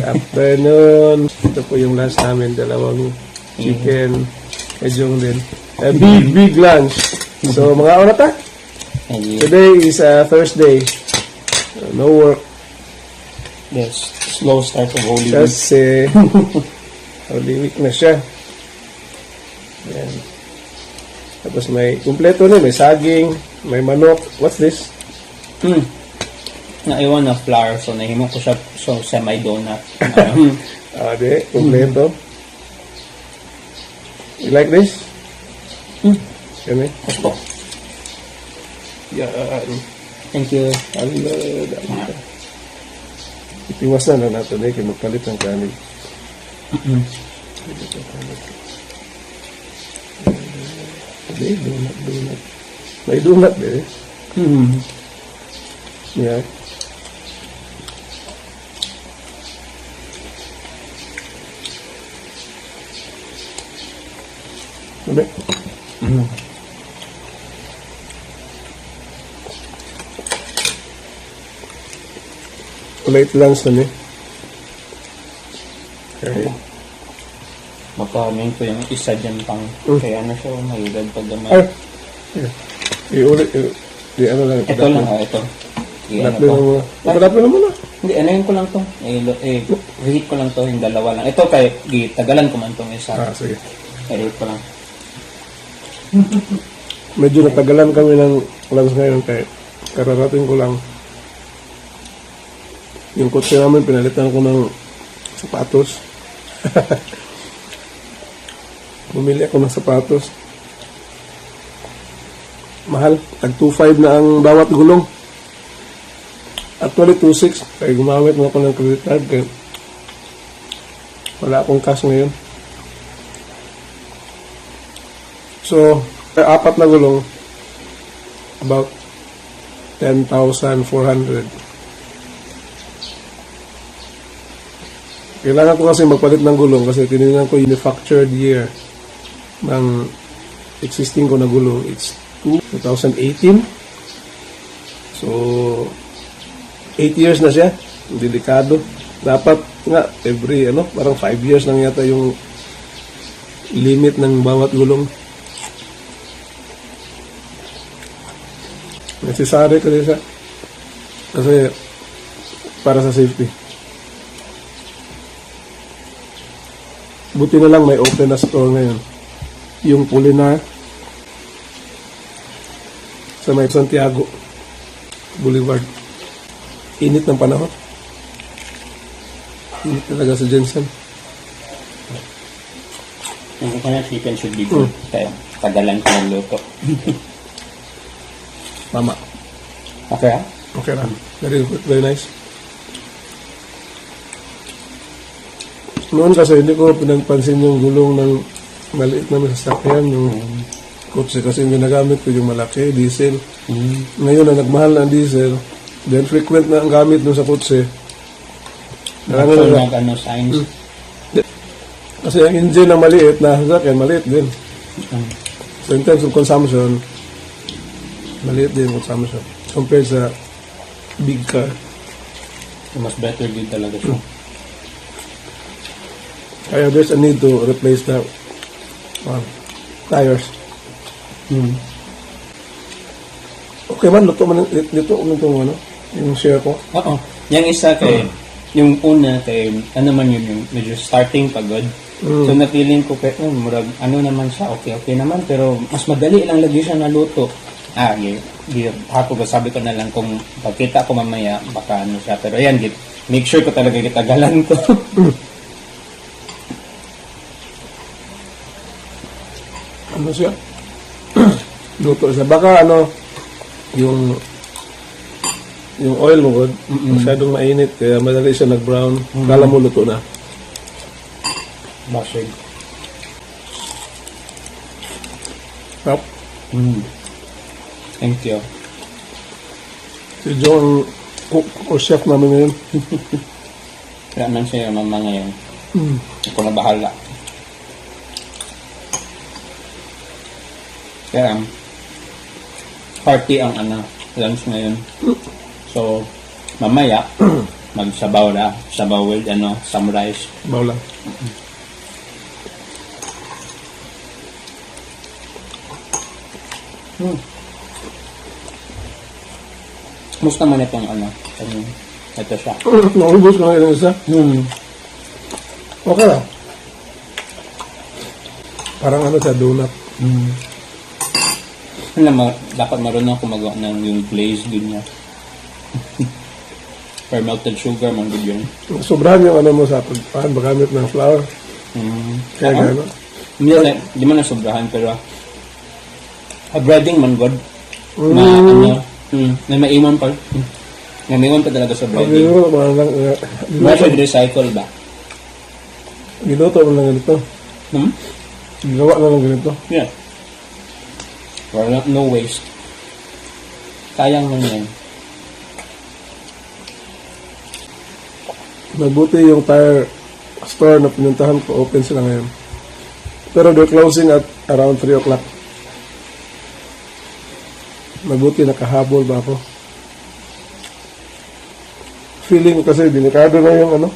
Afternoon. Ito po yung lunch namin. Dalawang chicken. Kajong din. A big lunch. So, mga oras ta? Today is Thursday. No work. Yes. Slow start of Holy Week. Kasi Holy Week na siya. Ayan. Tapos may kumpleto na. May saging. May manok. What's this? Naiwan na flour, so nahimo ko siya so semi-donut. Di. Kumpleto. You like this? Kami? Gusto. Yan. Thank you. Itiwas na natin eh. Kinagpalit ng kanin. Donut. May donut eh. Yeah. Sabi? Late lunch na eh. Okay. Baka ko yung isa dyan pang kaya na siya mayudad pag damay. Ay! Iulit. Di ano lang. Ito lang, ito. Padapin na muna. Padapin na muna. Hindi, anayin ko lang to. Reheat ko lang to, yung dalawa lang. Ito kay tagalan ko man tong isa. Sige. Reheat ko lang. Medyo natagalan kami ng lunch ngayon kaya kararating ko lang. Yung kotse namin, pinalitan ko ng sapatos. Bumili ako ng sapatos. Mahal. Tag 2.5 na ang bawat gulong. Actually, 2.6. Kaya gumamit mo ako ng credit card. Kaya wala akong cash ngayon. So, apat na gulong. About 10,400. Kailangan ko kasi magpalit ng gulong kasi tinignan ko manufactured year ng existing ko na gulong. It's 2018. So, 8 years na siya. Delikado. Dapat nga, parang 5 years lang yata yung limit ng bawat gulong. Necessary kasi siya. Kasi, para sa safety. Buti na lang may open na store ngayon. Yung Pulinar sa may Santiago Boulevard. Init ng panahon. Init talaga sa Jensen. Yung kanya chicken should be good. Kaya tagalan ko ng luto. Mama. Okay ah? Okay lang. Very good. Very nice. Noon kasi hindi ko pinagpansin yung gulong ng maliit na sasakyan, yung kotse kasi yung ginagamit ko yung malaki, diesel. Ngayon na nagmahal na ang diesel, then frequent na ang gamit dun sa kotse. Signs. Kasi ang engine na maliit na sasakyan, maliit din. So in terms of consumption, maliit din consumption compared sa big car. Mas better din talaga siya. Kaya there's a need to replace the tires. Okay man, luto man dito yung share ko. Oo. Yung isa kay, yung una kay, man yun, yung medyo starting pagod. So napiling ko kay, murag, naman siya, okay naman, pero mas madali lang lagi siya naluto. Ako sabi ko na lang kung pagkita ko mamaya, baka siya. Pero yan, make sure ko talaga kitagalan ko. Ano siya? Luto siya. Baka yung oil mo, masyadong mainit, kaya madali siya nag-brown. Kala mo luto na. Basig. Yep. Thank you. Si John, cook o chef namin ngayon. Kaya man siya yung mama ngayon. Ako na bahala. Kaya, party ang lunch ngayon. So, mamaya, magsabaw na. Sabaw with some rice. Baw lang. Musta man itong ito siya. Naubos ko na yung isa. Okay lang. Parang sa donut. Dapat marunong ako magawa ng yung glaze din niya. Or melted sugar, man good yun. Sobrahan yung mo sa pagpahan, magamit ng flour. Kaya gano'n. Hindi man na sobrahan, pero breading man good. Na maiwan pa. Na maiwan pa talaga sa breading. Method recycle ba? Ginuto mo lang ganito. Gigawa na lang ganito. Yeah. No waste. Sayang man yan. Mabuti yung tire store na pinuntahan ko, open sila ngayon. Pero they're closing at around 3 o'clock. Mabuti nakahabol ba ako. Feeling ko kasi delikado na yung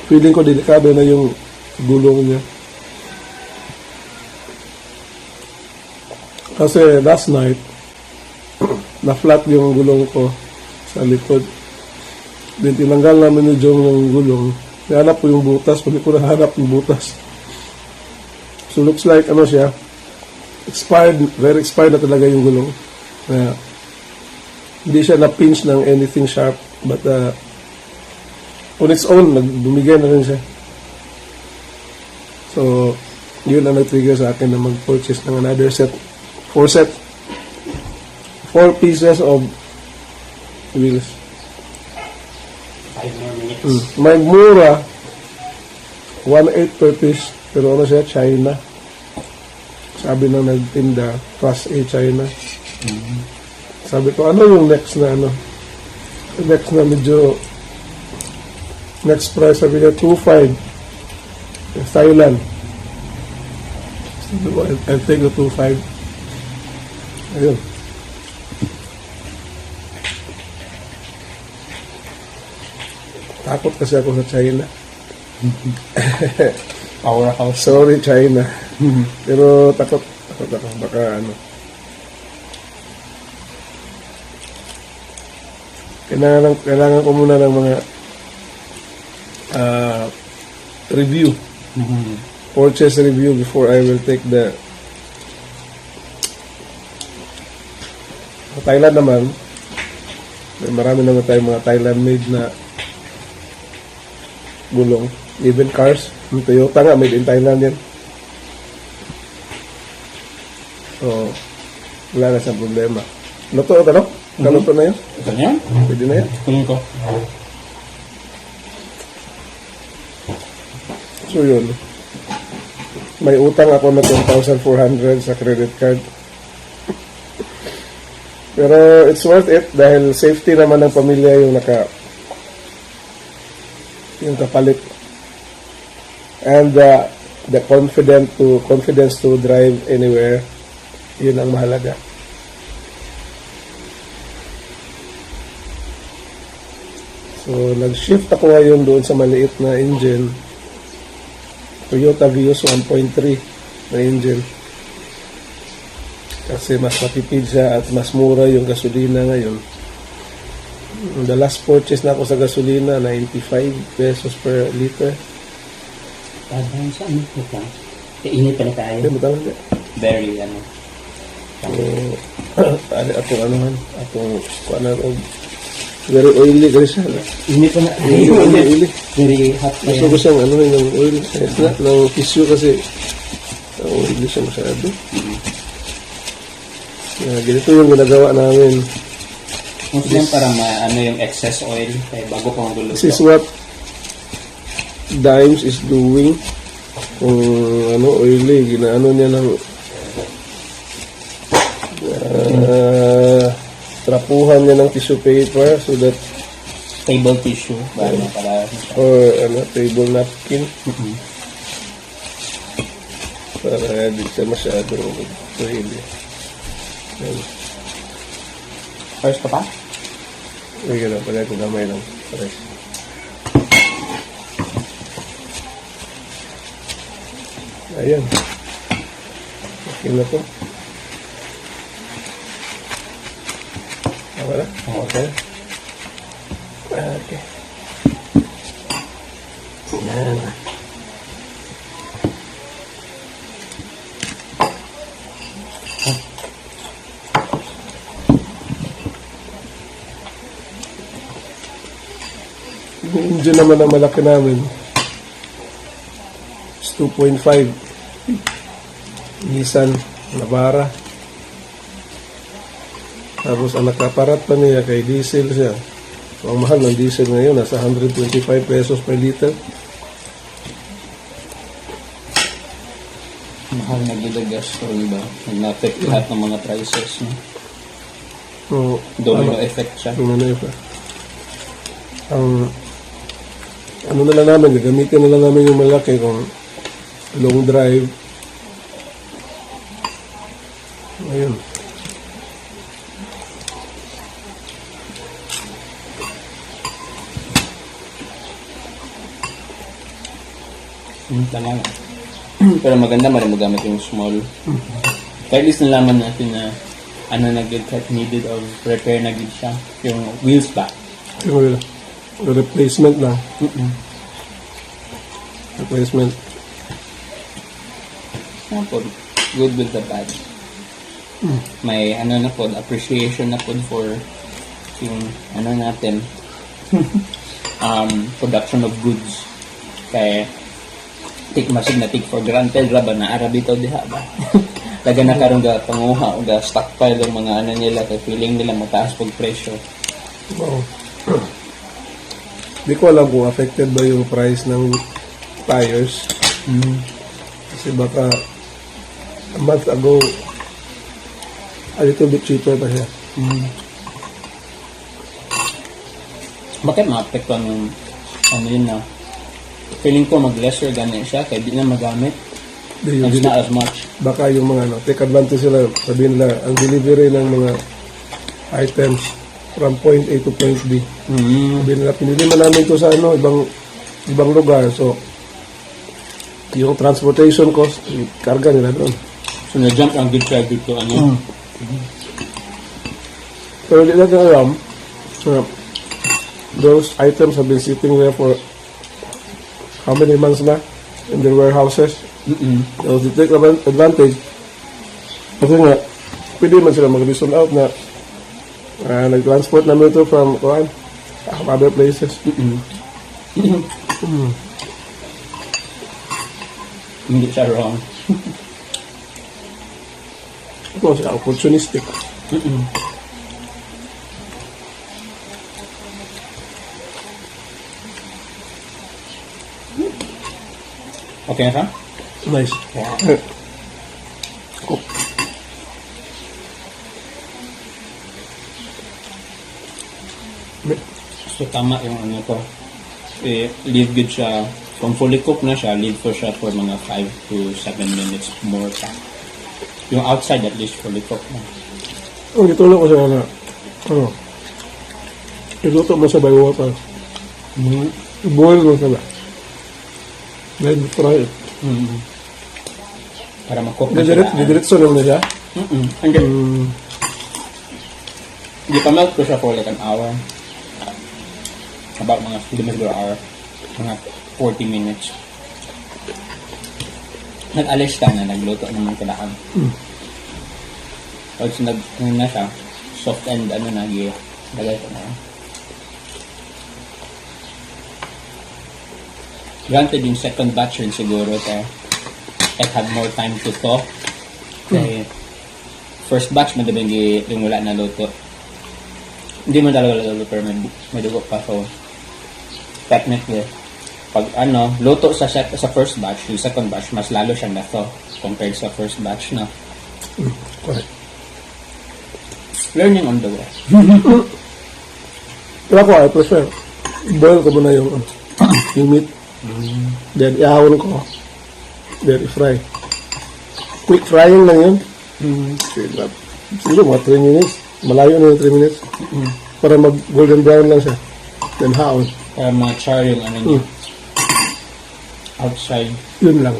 feeling ko delikado na yung gulong niya. Kasi last night, na-flat yung gulong ko sa likod. Then tinanggal namin ni Jong yung gulong. Nahanap ko yung butas. Pwede ko nahanap yung butas. So looks like siya. Expired. Very expired na talaga yung gulong. Hindi siya na-pinch ng anything sharp. But on its own, bumigay na rin siya. So yun ang nag-trigger sa akin na mag-purchase ng another set. 4 pieces of wheels. 5 more minutes. May mura 1.8 per piece, pero siya, China. Sabi ng nagtinda, Class A China. Sabi ko, yung next na next na medyo next price, sabi niya 2.5 Thailand. So, I'll take the 2.5. Ayun. Takot kasi ako sa China. Powerhouse. Sorry, China. Pero takot ako. Baka Kailangan ko muna ng mga review. Purchase review before I will take the Thailand naman. Marami naman tayong mga Thailand-made na gulong. Even cars. Yung Toyota nga, made in Thailand yan. So, wala na siyang problema. Luto, Kaluto na yun? Ito niya? Pwede na yan. Kunin ko. So, yun. May utang ako na 10,400 sa credit card. Pero it's worth it dahil safety naman ng pamilya yung kapalit. And the confidence to drive anywhere, yun ang mahalaga. So, nag-shift ako ngayon doon sa maliit na engine. Toyota Vios 1.3 na engine. Kasi mas matipid siya at mas mura yung gasolina ngayon. The last purchase na ako sa gasolina, 95 pesos per liter. Parang saan ito pa? Init pa na tayo. Hindi mo talaga. Very, very oily kasi siya. Init pa na. Oily. Very hot pa Gusto ko siyang yung oil. Ng tissue kasi oily siya masyado. Ganito yung ginagawa namin. Kung yan para yung excess oil kaya bago pang gulo. This is what Dimes is doing. Kung oily, ginaano niya ng trapuhan niya ng tissue paper so that Table tissue. Para or table napkin. Para hindi siya masyado oily. First ka pa? Ay, gano'n pala ito gamay lang. Pares. Ayan. Okay na po. Tama na? Okay. Okay. Yan. Yung engine naman ang malaki namin. It's 2.5. Nissan Navara. Tapos ang nakaparat pa niya kay diesel siya. So, ang mahal ng diesel ngayon nasa 125 pesos per liter. Mahal na gilagas ko ba? Nag-affect lahat ng mga prices. No? So, Domino effect siya. Yung ano yun pa. Ang ano na lang namin, gagamitin na lang namin yung malaki kung long drive. Ayun. Tama nga. Pero maganda man rin magamit yung small. Kaya at least nalaman natin na ano na good cut needed of repair na good siya. Yung wheels back. Yung replacement lang. Replacement. Ano po, good with the bad. May ano na po, appreciation na po for yung ano natin production of goods. Kaya take masig na take for granted ra ba na arabito diha ba. Laga na karon ga panguha o ga stockpile ng mga ano nila kay feeling nila mataas pag presyo. Wow. Di ko alam kung affected ba yung price ng tires. Kasi baka a month ago a little bit cheaper pa siya. Bakit maapektuhan yung ano yun na feeling ko mag-lesser ganun siya kaya di na magamit. Di, yung It's not as much. baka yung mga ano, take advantage sila, sabihin nila, ang delivery ng mga items from point A to point B. Sabihin nila, pinili man namin ito sa ano, ibang lugar. So, yung transportation cost, karga nila doon. So na-jump ang good try dito ano. Pero di natin alam, those items have been sitting there for how many months na in their warehouses. So, they take advantage. Kasi nga, pwede man sila mag-reason out na nag-transport namin ito from other places. Hindi siya wrong. Ito siya, opportunistic. Okay na siya? Nice. Oh. So tama yung ano ko. Leave good siya. Kung fully cooked na siya, leave ko siya for mga 5 to 7 minutes more pa. Yung outside at least fully cooked na. Ang itulong ko siya na, iluto mo sa by water. Boil mo sa ba. Then fry it. Para ma-cook na siya. Didiretso lang na siya. Hindi. Hindi pa melt ko siya for like an hour. About mga, hindi mas siguro hour. Mga 40 minutes. Nag-alis ka na, nagluto naman kailangan. Tapos ano na siya, soft and ano na, lagay ko na. Granted yung second batch rin siguro it had more time to thaw. Kaya first batch madabing yung wala na luto. Hindi mo talaga luto pero may dugo pa. So technically pag luto sa first batch, yung second batch mas lalo siyang na-thaw compared sa first batch na. Correct. Learning on the way. Pero ako, I prefer boil ko muna yung meat. Then ihawon ko. Then i-fry. Quick frying lang yun. Siguro mga 3 minutes. Malayo na yung 3 minutes. Para mag golden brown lang siya. Then haon. Para ma-char yung ano niya. Outside. Yun lang.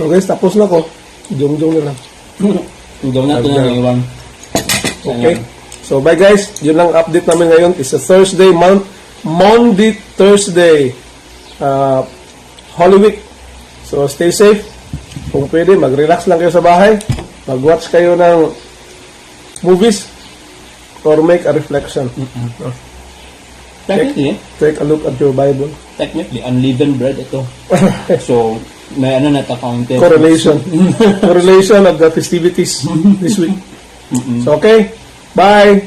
So guys, tapos na ko. Jong-jong na lang. Hanggang na ito na Hanggang. iwan. Okay. So bye guys. Yun lang update namin ngayon. It's a Thursday, Monday, Thursday. Holy Week. So stay safe. Kung pwede, mag-relax lang kayo sa bahay. Mag-watch kayo ng movies or make a reflection. No? Technically, Take a look at your Bible. unleavened bread ito. So, may ano na counted. Correlation. Correlation of the festivities this week. So okay. Bye.